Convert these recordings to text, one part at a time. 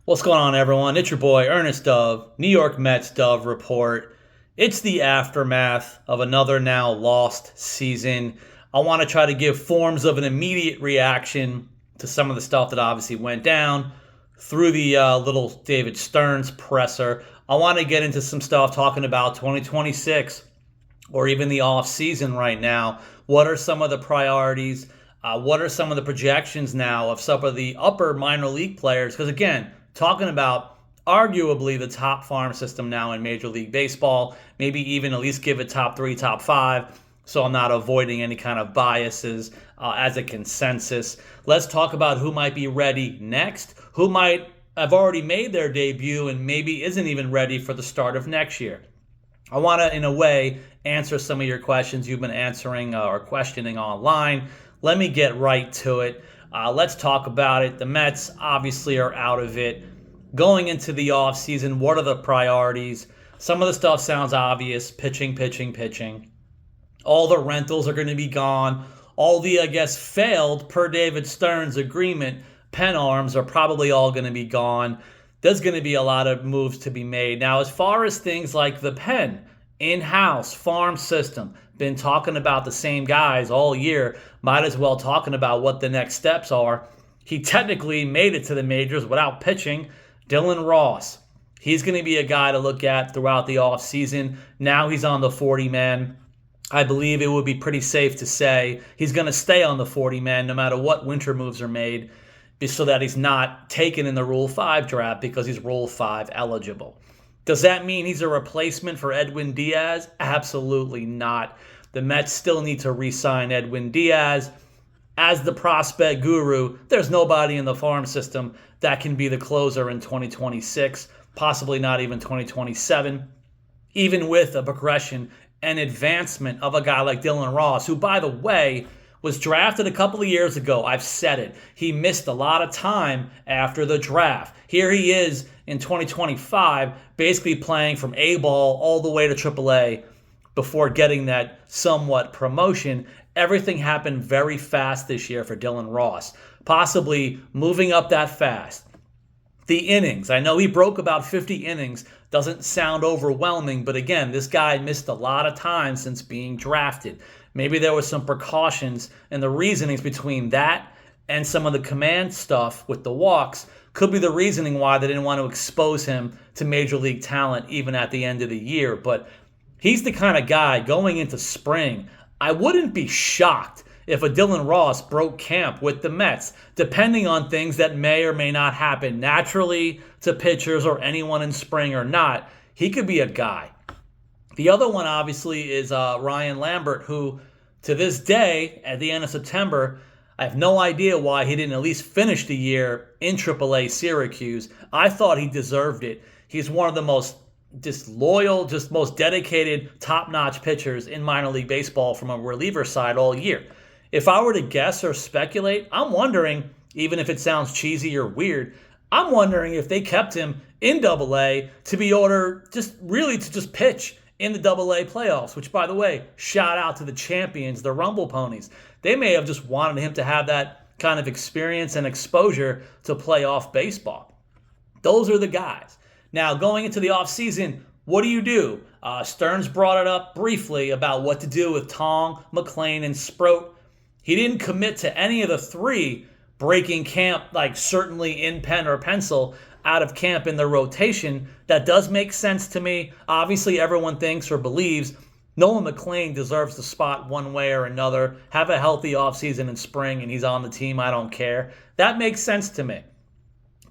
What's going on, everyone? It's your boy, Ernest Dove, New York Mets Dove Report. It's the aftermath of another now lost season. I want to try to give forms of an immediate reaction to some of the stuff that obviously went down through the little David Stearns presser. I want to get into some stuff talking about 2026 or even the off season right now. What are some of the priorities? What are some of the projections now of some of the upper minor league players? Because again, talking about arguably the top farm system now in Major League Baseball, maybe even at least give it top three, top five. So I'm not avoiding any kind of biases as a consensus. Let's talk about who might be ready next, who might have already made their debut and maybe isn't even ready for the start of next year. I want to, in a way, answer some of your questions you've been answering or questioning online. Let me get right to it. Let's talk about it. The Mets obviously are out of it. Going into the offseason, what are the priorities? Some of the stuff sounds obvious. Pitching. All the rentals are going to be gone. All the, I guess, failed per David Stearns agreement pen arms are probably all going to be gone. There's going to be a lot of moves to be made. Now, as far as things like the pen, in-house, farm system, been talking about the same guys all year, might as well talking about what the next steps are. He technically made it to the majors without pitching. Dylan Ross, he's going to be a guy to look at throughout the offseason. Now he's on the 40-man. I believe it would be pretty safe to say he's going to stay on the 40-man no matter what winter moves are made, so that he's not taken in the Rule 5 draft because he's Rule 5 eligible. Does that mean he's a replacement for Edwin Diaz? Absolutely not. The Mets still need to re-sign Edwin Diaz. As the prospect guru, there's nobody in the farm system that can be the closer in 2026, possibly not even 2027, even with a progression and advancement of a guy like Dylan Ross, who, by the way, was drafted a couple of years ago. I've said it. He missed a lot of time after the draft. Here he is in 2025, basically playing from A ball all the way to AAA before getting that somewhat promotion. Everything happened very fast this year for Dylan Ross, possibly moving up that fast. The innings, I know he broke about 50 innings, doesn't sound overwhelming, but again, this guy missed a lot of time since being drafted. Maybe there was some precautions, and the reasonings between that and some of the command stuff with the walks could be the reasoning why they didn't want to expose him to major league talent even at the end of the year. But he's the kind of guy going into spring, I wouldn't be shocked if a Dylan Ross broke camp with the Mets, depending on things that may or may not happen naturally to pitchers or anyone in spring or not. He could be a guy. The other one, obviously, is Ryan Lambert, who, to this day, at the end of September, I have no idea why he didn't at least finish the year in AAA Syracuse. I thought he deserved it. He's one of the most loyal, just most dedicated, top-notch pitchers in minor league baseball from a reliever side all year. If I were to guess or speculate, I'm wondering, even if it sounds cheesy or weird, I'm wondering if they kept him in AA to be ordered to just pitch in the AA playoffs, which, by the way, shout out to the champions, the Rumble Ponies. They may have just wanted him to have that kind of experience and exposure to playoff baseball. Those are the guys. Now, going into the offseason, what do you do? Stearns brought it up briefly about what to do with Tong, McLean, and Sproat. He didn't commit to any of the three breaking camp, like certainly in pen or pencil, out of camp in the rotation. That does make sense to me. Obviously, everyone thinks or believes Nolan McLean deserves the spot one way or another. Have a healthy offseason in spring, and he's on the team. I don't care. That makes sense to me.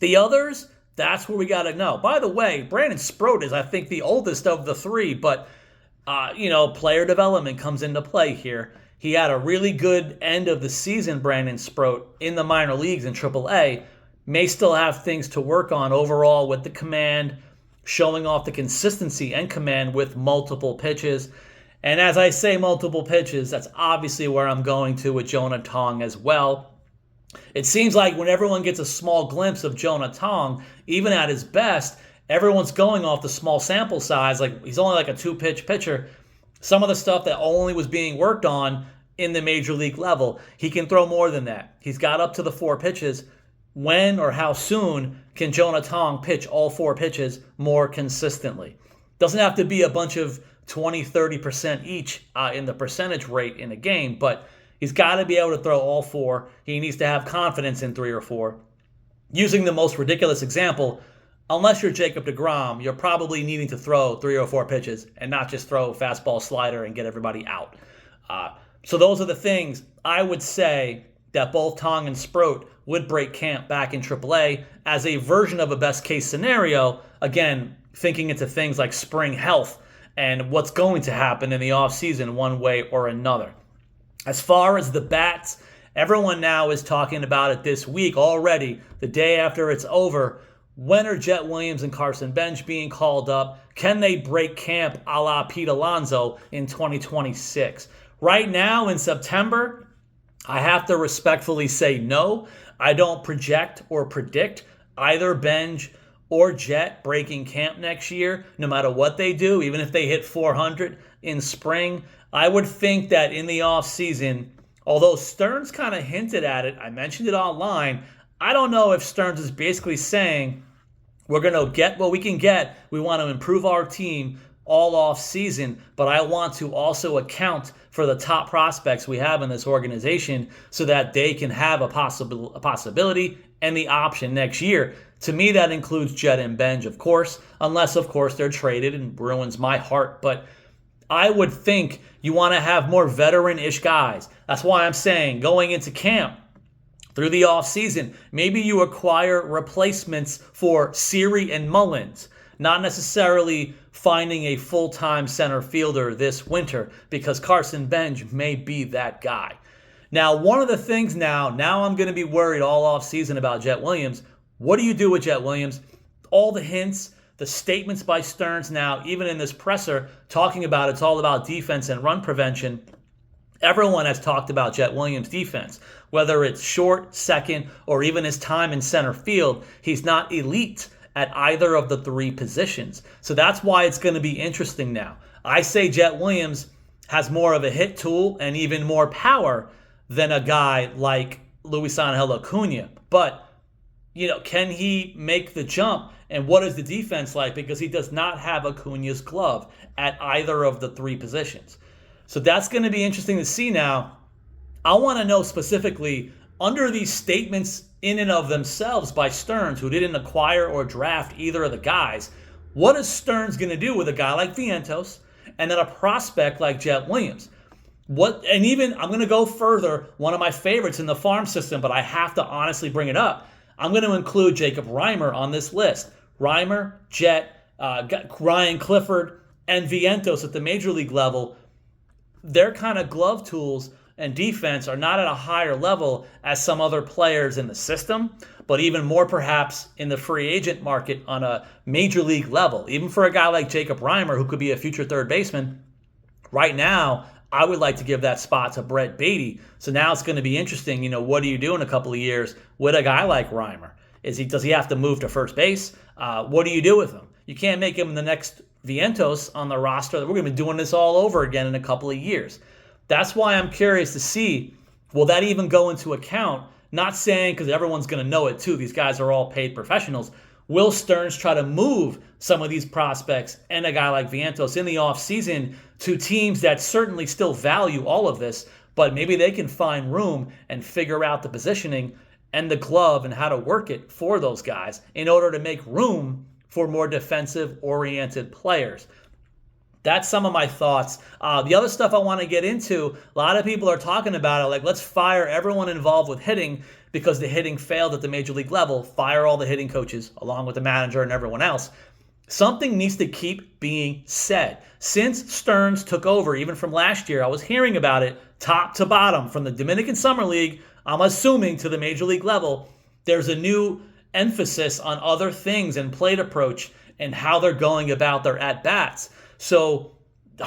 The others, that's where we got to know. By the way, Brandon Sproat is, I think, the oldest of the three, but, player development comes into play here. He had a really good end of the season, Brandon Sproat, in the minor leagues in AAA. May still have things to work on overall with the command, showing off the consistency and command with multiple pitches. And as I say multiple pitches, that's obviously where I'm going to with Jonah Tong as well. It seems like when everyone gets a small glimpse of Jonah Tong, even at his best, everyone's going off the small sample size. Like he's only like a two-pitch pitcher. Some of the stuff that only was being worked on in the major league level, he can throw more than that. He's got up to the 4 pitches. when or how soon can Jonah Tong pitch all 4 pitches more consistently? Doesn't have to be a bunch of 20, 30% each in the percentage rate in a game, but he's got to be able to throw all 4. He needs to have confidence in 3 or 4. Using the most ridiculous example, unless you're Jacob deGrom, you're probably needing to throw 3 or 4 pitches and not just throw fastball, slider, and get everybody out. So those are the things I would say that both Tong and Sproat would break camp back in AAA as a version of a best case scenario, again, thinking into things like spring health and what's going to happen in the offseason one way or another. As far as the bats, everyone now is talking about it this week already, the day after it's over. When are Jet Williams and Carson Bench being called up? Can they break camp a la Pete Alonso in 2026? Right now in September, I have to respectfully say no. I don't project or predict either Benj or Jet breaking camp next year, no matter what they do, even if they hit 400 in spring. I would think that in the offseason, although Stearns kind of hinted at it, I mentioned it online, I don't know if Stearns is basically saying we're going to get what we can get. We want to improve our team all off season, but I want to also account for the top prospects we have in this organization so that they can have a possibility and the option next year. To me, that includes Jet and Benj, of course, unless, of course, they're traded and ruins my heart. But I would think you want to have more veteran-ish guys. That's why I'm saying going into camp, through the offseason, maybe you acquire replacements for Siri and Mullins, not necessarily finding a full-time center fielder this winter because Carson Benj may be that guy. Now, one of the things now I'm going to be worried all offseason about Jet Williams. What do you do with Jet Williams? All the hints, the statements by Stearns now, even in this presser, talking about it's all about defense and run prevention. Everyone has talked about Jet Williams' defense. Whether it's short, second, or even his time in center field, he's not elite at either of the 3 positions. So that's why it's going to be interesting now. I say Jet Williams has more of a hit tool and even more power than a guy like Luisangel Acuna. But, can he make the jump? And what is the defense like? Because he does not have Acuna's glove at either of the 3 positions. So that's going to be interesting to see now. I want to know specifically, under these statements in and of themselves by Stearns, who didn't acquire or draft either of the guys, what is Stearns going to do with a guy like Vientos and then a prospect like Jet Williams? And even, I'm going to go further, one of my favorites in the farm system, but I have to honestly bring it up. I'm going to include Jacob Reimer on this list. Reimer, Jet, Ryan Clifford, and Vientos at the major league level. Their kind of glove tools and defense are not at a higher level as some other players in the system, but even more perhaps in the free agent market on a major league level. Even for a guy like Jacob Reimer, who could be a future third baseman, right now, I would like to give that spot to Brett Beatty. So now it's going to be interesting, what do you do in a couple of years with a guy like Reimer? Does he have to move to first base? What do you do with him? You can't make him the next Vientos on the roster. We're going to be doing this all over again in a couple of years. That's why I'm curious to see, will that even go into account? Not saying, because everyone's going to know it too, these guys are all paid professionals. Will Stearns try to move some of these prospects and a guy like Vientos in the offseason to teams that certainly still value all of this, but maybe they can find room and figure out the positioning and the glove and how to work it for those guys in order to make room for more defensive-oriented players. That's some of my thoughts. The other stuff I want to get into, a lot of people are talking about it, like let's fire everyone involved with hitting because the hitting failed at the major league level. Fire all the hitting coaches along with the manager and everyone else. Something needs to keep being said. Since Stearns took over, even from last year, I was hearing about it top to bottom, from the Dominican Summer League, I'm assuming, to the major league level. There's a new emphasis on other things and plate approach and how they're going about their at-bats. So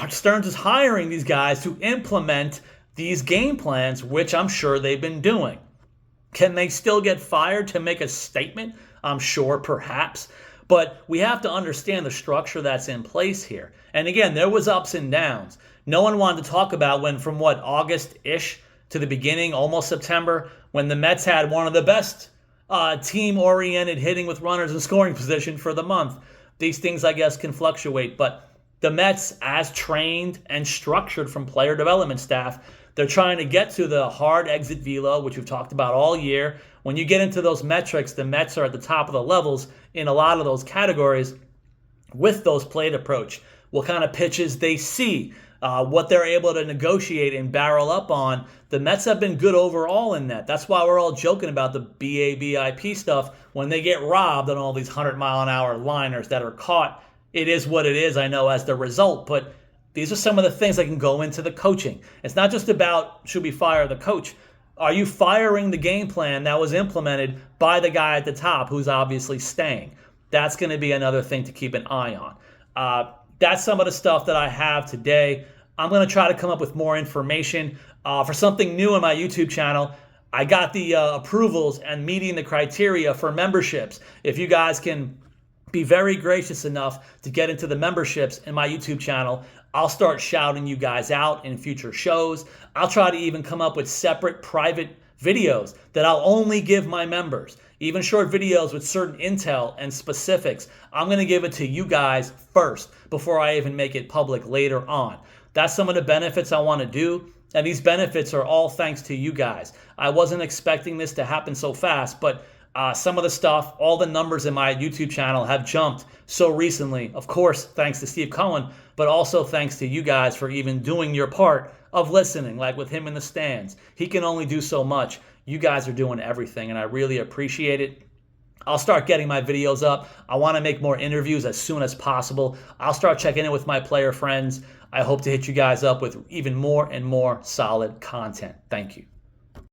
Stearns is hiring these guys to implement these game plans, which I'm sure they've been doing. Can they still get fired to make a statement? I'm sure, perhaps. But we have to understand the structure that's in place here. And again, there was ups and downs. No one wanted to talk about when from August-ish to the beginning, almost September, when the Mets had one of the best team-oriented hitting with runners in scoring position for the month. These things, I guess, can fluctuate, but the Mets, as trained and structured from player development staff, they're trying to get to the hard exit velo, which we've talked about all year. When you get into those metrics, the Mets are at the top of the levels in a lot of those categories with those plate approach. What kind of pitches they see, what they're able to negotiate and barrel up on. The Mets have been good overall in that. That's why we're all joking about the BABIP stuff when they get robbed on all these 100-mile-an-hour liners that are caught. It is what it is, I know, as the result, but these are some of the things that can go into the coaching. It's not just about should we fire the coach. Are you firing the game plan that was implemented by the guy at the top who's obviously staying? That's going to be another thing to keep an eye on. That's some of the stuff that I have today. I'm going to try to come up with more information for something new on my YouTube channel. I got the approvals and meeting the criteria for memberships. If you guys can be very gracious enough to get into the memberships in my YouTube channel, I'll start shouting you guys out in future shows. I'll try to even come up with separate private videos that I'll only give my members. Even short videos with certain intel and specifics. I'm going to give it to you guys first before I even make it public later on. That's some of the benefits I want to do. And these benefits are all thanks to you guys. I wasn't expecting this to happen so fast, but some of the stuff, all the numbers in my YouTube channel have jumped so recently. Of course, thanks to Steve Cohen, but also thanks to you guys for even doing your part of listening, like with him in the stands. He can only do so much. You guys are doing everything, and I really appreciate it. I'll start getting my videos up. I want to make more interviews as soon as possible. I'll start checking in with my player friends. I hope to hit you guys up with even more and more solid content. Thank you.